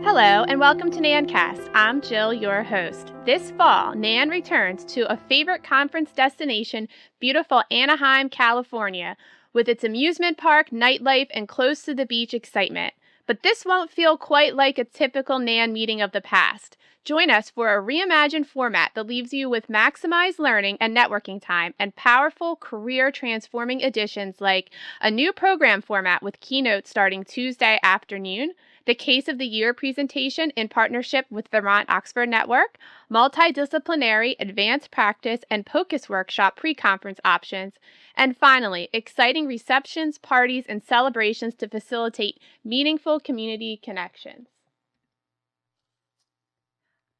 Hello and welcome to NANNcast. I'm Jill, your host. This fall, NANN returns to a favorite conference destination, beautiful Anaheim, California, with its amusement park, nightlife, and close to the beach excitement. But this won't feel quite like a typical NANN meeting of the past. Join us for a reimagined format that leaves you with maximized learning and networking time and powerful career-transforming additions like a new program format with keynotes starting Tuesday afternoon, the Case of the Year presentation in partnership with Vermont Oxford Network, multidisciplinary advanced practice and POCUS workshop pre-conference options, and finally, exciting receptions, parties, and celebrations to facilitate meaningful community connections.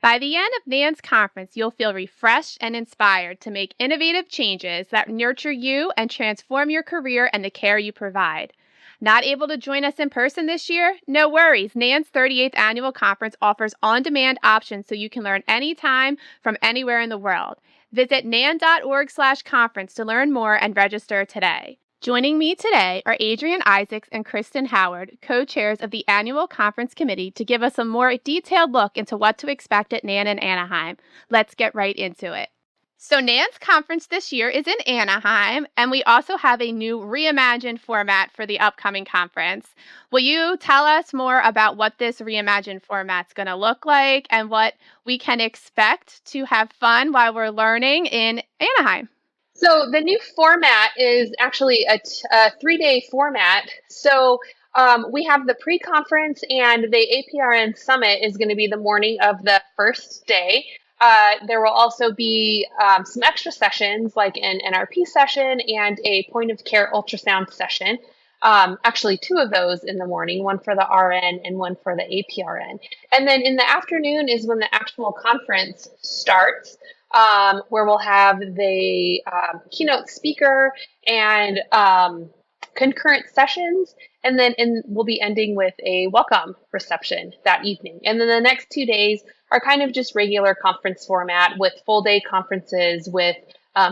By the end of NANN's conference, you'll feel refreshed and inspired to make innovative changes that nurture you and transform your career and the care you provide. Not able to join us in person this year? No worries. NANN's 38th annual conference offers on-demand options so you can learn anytime from anywhere in the world. Visit nann.org/conference to learn more and register today. Joining me today are Adrienne and Kristin Howard, co-chairs of the annual conference committee, to give us a more detailed look into what to expect at NANN in Anaheim. Let's get right into it. So NANN's conference this year is in Anaheim, and we also have a new reimagined format for the upcoming conference. Will you tell us more about what this reimagined format's going to look like and what we can expect to have fun while we're learning in Anaheim? So the new format is actually a 3-day format. So we have the pre-conference, and the APRN summit is going to be the morning of the first day. There will also be some extra sessions like an NRP session and a point of care ultrasound session. Actually, 2 of those in the morning, one for the RN and one for the APRN. And then in the afternoon is when the actual conference starts, where we'll have the keynote speaker and concurrent sessions. And then we'll be ending with a welcome reception that evening. And then the next 2 days are kind of just regular conference format with full day conferences with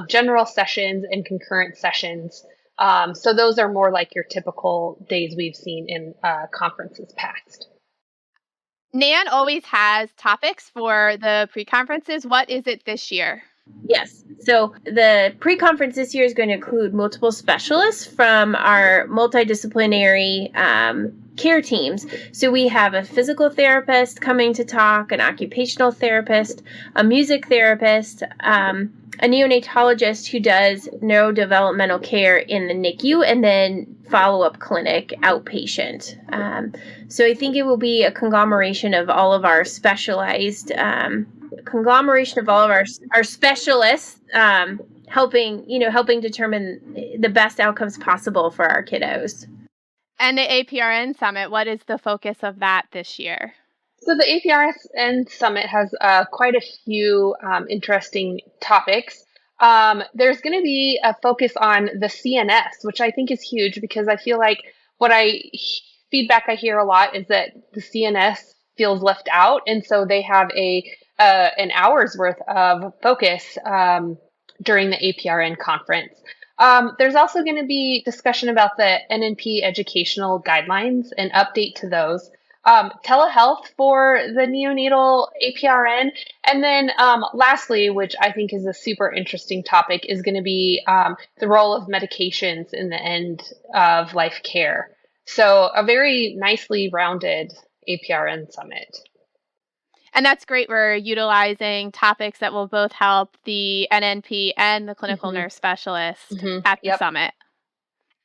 general sessions and concurrent sessions. So those are more like your typical days we've seen in conferences past. NANN always has topics for the pre-conferences. What is it this year? Yes. So the pre-conference this year is going to include multiple specialists from our multidisciplinary care teams. So we have a physical therapist coming to talk, an occupational therapist, a music therapist, a neonatologist who does neurodevelopmental care in the NICU, and then follow-up clinic outpatient. So I think it will be a conglomeration of all of our specialized our specialists helping determine the best outcomes possible for our kiddos. And the APRN Summit, what is the focus of that this year? So the APRN Summit has quite a few interesting topics. There's going to be a focus on the CNS, which I think is huge because I feel like feedback I hear a lot is that the CNS feels left out. And so they have an hour's worth of focus during the APRN conference. There's also going to be discussion about the NNP educational guidelines and update to those. Telehealth for the neonatal APRN. And then lastly, which I think is a super interesting topic, is going to be the role of medications in the end of life care. So a very nicely rounded APRN summit. And that's great. We're utilizing topics that will both help the NNP and the clinical nurse specialist at the summit.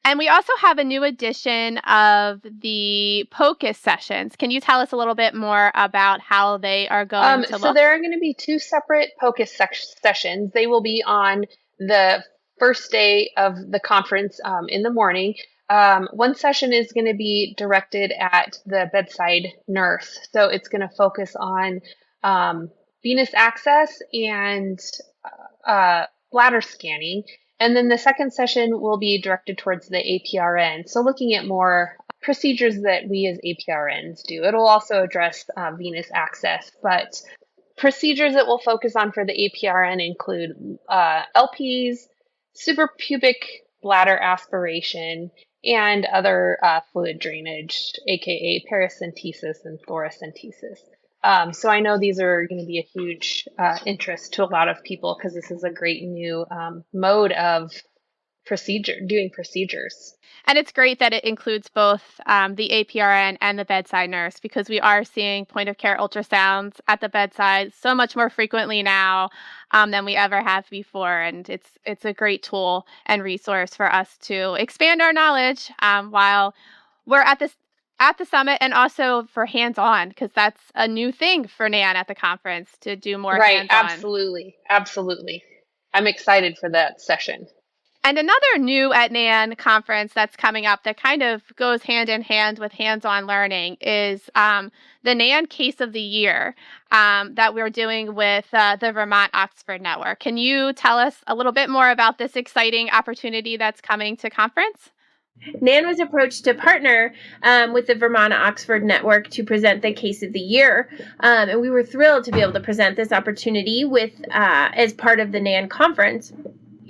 And we also have a new edition of the POCUS sessions. Can you tell us a little bit more about how they are going to look? So there are going to be 2 separate POCUS sessions. They will be on the first day of the conference in the morning. One session is going to be directed at the bedside nurse. So it's going to focus on venous access and bladder scanning. And then the second session will be directed towards the APRN. So looking at more procedures that we as APRNs do. It'll also address venous access, but procedures that we'll focus on for the APRN include LPs, suprapubic bladder aspiration, and other fluid drainage, aka paracentesis and thoracentesis. So I know these are going to be a huge interest to a lot of people because this is a great new mode of doing procedures. And it's great that it includes both the APRN and the bedside nurse, because we are seeing point of care ultrasounds at the bedside so much more frequently now than we ever have before. And it's a great tool and resource for us to expand our knowledge while we're at the summit, and also for hands-on, because that's a new thing for NANN at the conference, to do more Right, hands-on. absolutely. I'm excited for that session. And another new at NANN conference that's coming up that kind of goes hand in hand with hands-on learning is the NANN Case of the Year that we're doing with the Vermont Oxford Network. Can you tell us a little bit more about this exciting opportunity that's coming to conference? NANN was approached to partner with the Vermont Oxford Network to present the Case of the Year, and we were thrilled to be able to present this opportunity with as part of the NANN conference.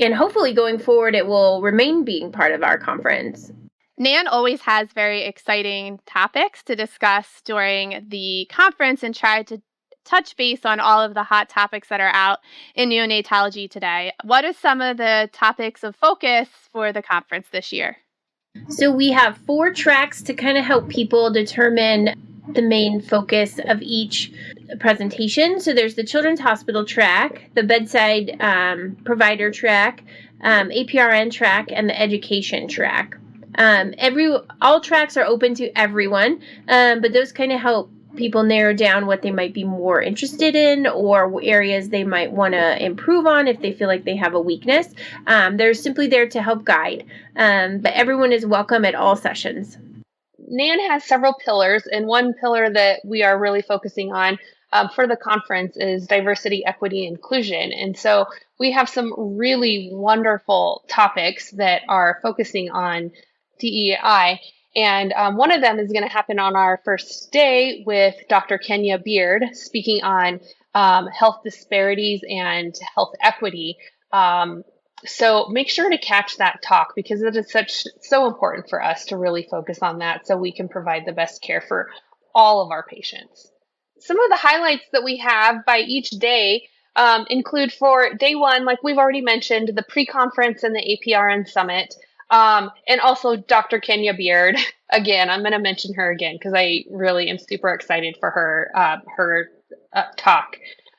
And hopefully going forward, it will remain being part of our conference. NANN always has very exciting topics to discuss during the conference and try to touch base on all of the hot topics that are out in neonatology today. What are some of the topics of focus for the conference this year? So we have 4 tracks to kind of help people determine the main focus of each presentation. So there's the Children's Hospital track, the Bedside Provider track, APRN track, and the Education track. All tracks are open to everyone, but those kind of help people narrow down what they might be more interested in or areas they might want to improve on if they feel like they have a weakness. They're simply there to help guide, but everyone is welcome at all sessions. NANN has several pillars, and one pillar that we are really focusing on for the conference is diversity, equity, inclusion. And so we have some really wonderful topics that are focusing on DEI. And one of them is going to happen on our first day with Dr. Kenya Beard speaking on health disparities and health equity. So make sure to catch that talk because it is so important for us to really focus on that so we can provide the best care for all of our patients. Some of the highlights that we have by each day include for day 1, like we've already mentioned, the pre-conference and the APRN summit, and also Dr. Kenya Beard. Again, I'm going to mention her again because I really am super excited for her talk.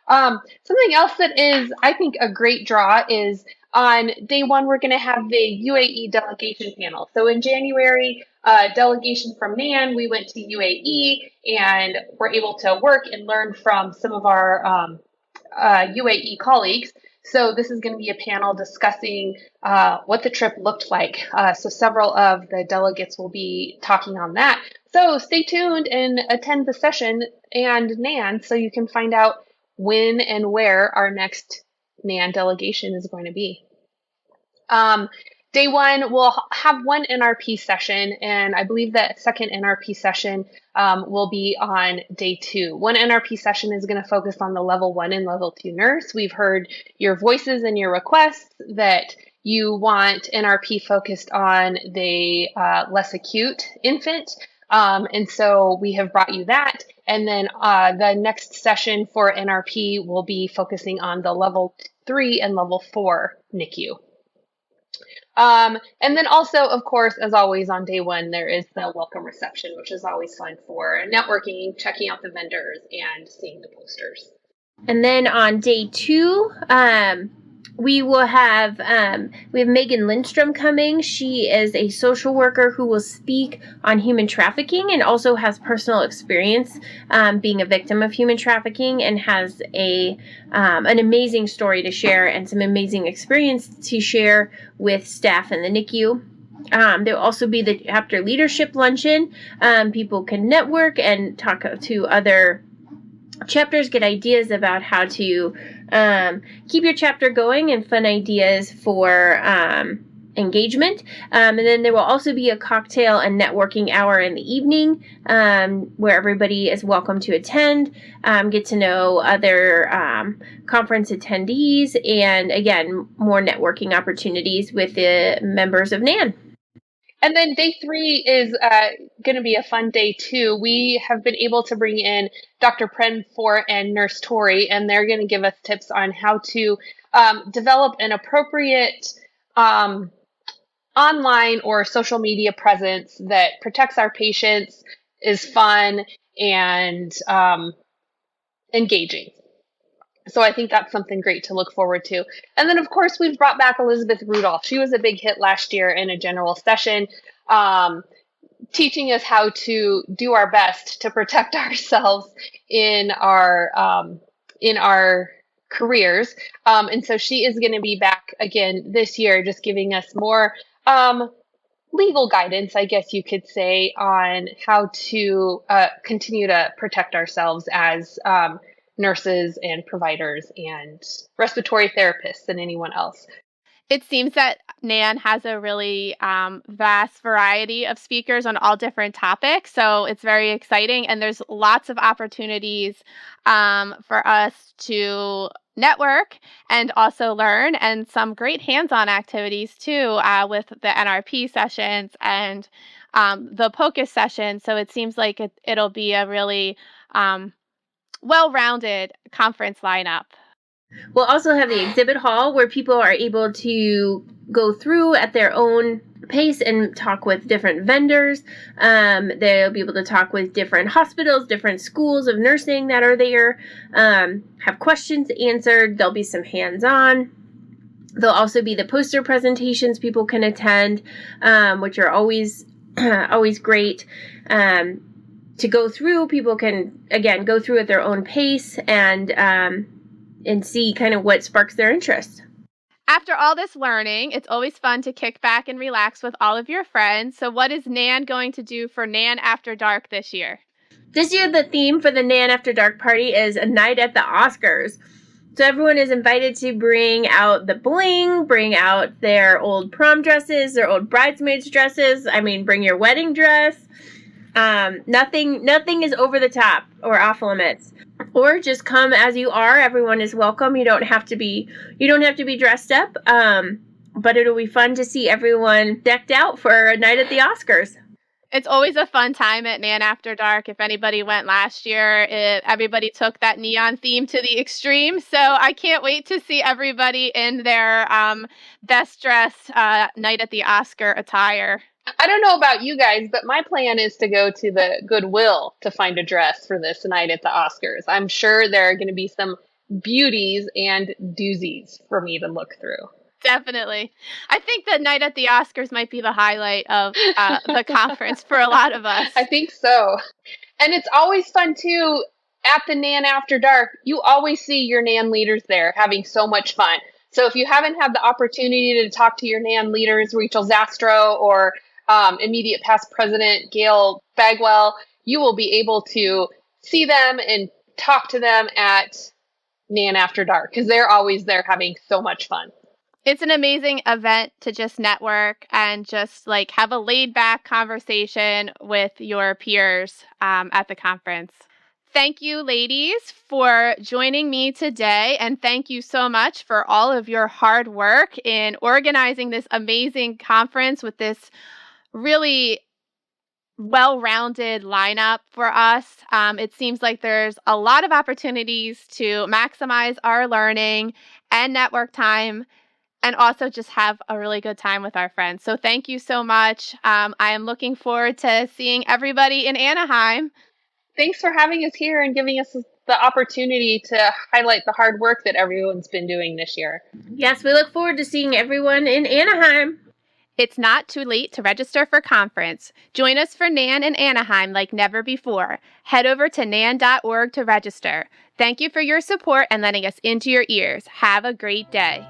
Something else that is, I think, a great draw is on day 1, we're going to have the UAE delegation panel. So in January, delegation from NANN, we went to UAE and were able to work and learn from some of our UAE colleagues. So this is going to be a panel discussing what the trip looked like. So several of the delegates will be talking on that. So stay tuned and attend the session and NANN so you can find out when and where our next NANN delegation is going to be. Day 1, we'll have one NRP session, and I believe that second NRP session will be on day 2. One NRP session is going to focus on the level 1 and level 2 nurse. We've heard your voices and your requests that you want NRP focused on the less acute infant. And so we have brought you that. And then the next session for NRP will be focusing on the level 3 and level 4 NICU. And then also, of course, as always on day 1, there is the welcome reception, which is always fun for networking, checking out the vendors, and seeing the posters. And then on day 2, we have Megan Lindstrom coming. She is a social worker who will speak on human trafficking and also has personal experience being a victim of human trafficking and has an amazing story to share and some amazing experience to share with staff in the NICU. There will also be the chapter leadership luncheon. People can network and talk to other chapters, get ideas about how to keep your chapter going and fun ideas for engagement. And then there will also be a cocktail and networking hour in the evening where everybody is welcome to attend, get to know other conference attendees, and again, more networking opportunities with the members of NANN. And then day 3 is going to be a fun day too. We have been able to bring in Dr. Prenfort and Nurse Tori, and they're going to give us tips on how to develop an appropriate online or social media presence that protects our patients, is fun, and engaging. So I think that's something great to look forward to. And then, of course, we've brought back Elizabeth Rudolph. She was a big hit last year in a general session, teaching us how to do our best to protect ourselves in our careers. And so she is going to be back again this year, just giving us more legal guidance, I guess you could say, on how to continue to protect ourselves as nurses and providers and respiratory therapists and anyone else. It seems that NANN has a really vast variety of speakers on all different topics, so it's very exciting, and there's lots of opportunities for us to network and also learn, and some great hands-on activities too with the NRP sessions and the POCUS session. So it seems like it'll be a really well-rounded conference lineup. We'll also have the exhibit hall where people are able to go through at their own pace and talk with different vendors. They'll be able to talk with different hospitals, different schools of nursing that are there, have questions answered. There'll be some hands-on. There'll also be the poster presentations people can attend, which are always great. To go through, people can, again, go through at their own pace and see kind of what sparks their interest. After all this learning, it's always fun to kick back and relax with all of your friends. So what is NANN going to do for NANN After Dark this year? This year, the theme for the NANN After Dark party is a night at the Oscars. So everyone is invited to bring out the bling, bring out their old prom dresses, their old bridesmaids dresses. I mean, bring your wedding dress. Nothing is over the top or off limits. Or just come as you are. Everyone is welcome. You don't have to be dressed up. But it'll be fun to see everyone decked out for a night at the Oscars. It's always a fun time at NANN After Dark. If anybody went last year, everybody took that neon theme to the extreme. So I can't wait to see everybody in their best dressed night at the Oscar attire. I don't know about you guys, but my plan is to go to the Goodwill to find a dress for this night at the Oscars. I'm sure there are going to be some beauties and doozies for me to look through. Definitely. I think the night at the Oscars might be the highlight of the conference for a lot of us. I think so. And it's always fun, too, at the NANN After Dark. You always see your NANN leaders there having so much fun. So if you haven't had the opportunity to talk to your NANN leaders, Rachel Zastro or immediate past president Gail Bagwell, you will be able to see them and talk to them at NANN After Dark because they're always there having so much fun. It's an amazing event to just network and just like have a laid back conversation with your peers at the conference. Thank you, ladies, for joining me today. And thank you so much for all of your hard work in organizing this amazing conference with this really well-rounded lineup for us. It seems like there's a lot of opportunities to maximize our learning and network time and also just have a really good time with our friends. So thank you so much. I am looking forward to seeing everybody in Anaheim. Thanks for having us here and giving us the opportunity to highlight the hard work that everyone's been doing this year. Yes, we look forward to seeing everyone in Anaheim. It's not too late to register for conference. Join us for NANN in Anaheim like never before. Head over to nann.org to register. Thank you for your support and letting us into your ears. Have a great day.